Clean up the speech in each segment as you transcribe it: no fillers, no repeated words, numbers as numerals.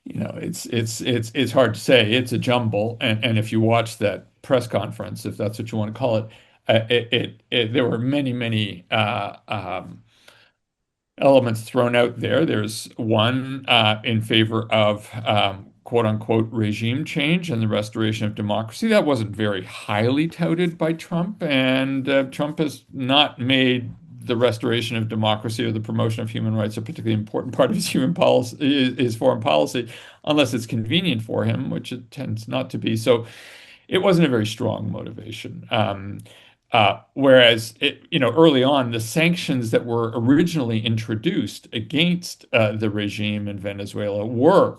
It's hard to say. It's a jumble, and if you watch that press conference, if that's what you want to call it, there were many elements thrown out there. There's one in favor of quote unquote regime change and the restoration of democracy. That wasn't very highly touted by Trump, and Trump has not made the restoration of democracy or the promotion of human rights a particularly important part of his human policy, his foreign policy, unless it's convenient for him, which it tends not to be. So it wasn't a very strong motivation. Whereas early on, the sanctions that were originally introduced against the regime in Venezuela were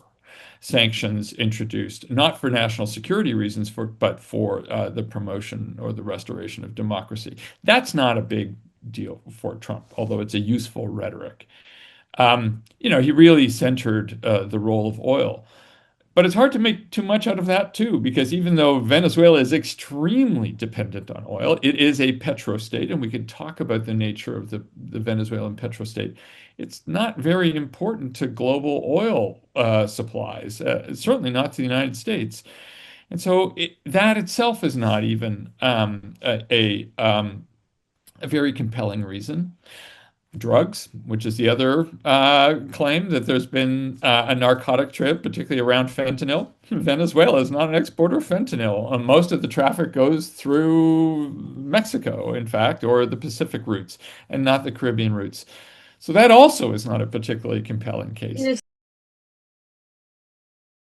sanctions introduced not for national security reasons, but for the promotion or the restoration of democracy. That's not a big deal for Trump, although it's a useful rhetoric. He really centered the role of oil. But it's hard to make too much out of that too, because even though Venezuela is extremely dependent on oil, it is a petrostate, and we can talk about the nature of the Venezuelan petrostate. It's not very important to global oil supplies, certainly not to the United States. And so that itself is not even a very compelling reason. Drugs, which is the other claim that there's been a narcotic trade, particularly around fentanyl. Venezuela is not an exporter of fentanyl. Most of the traffic goes through Mexico, in fact, or the Pacific routes, and not the Caribbean routes. So that also is not a particularly compelling case.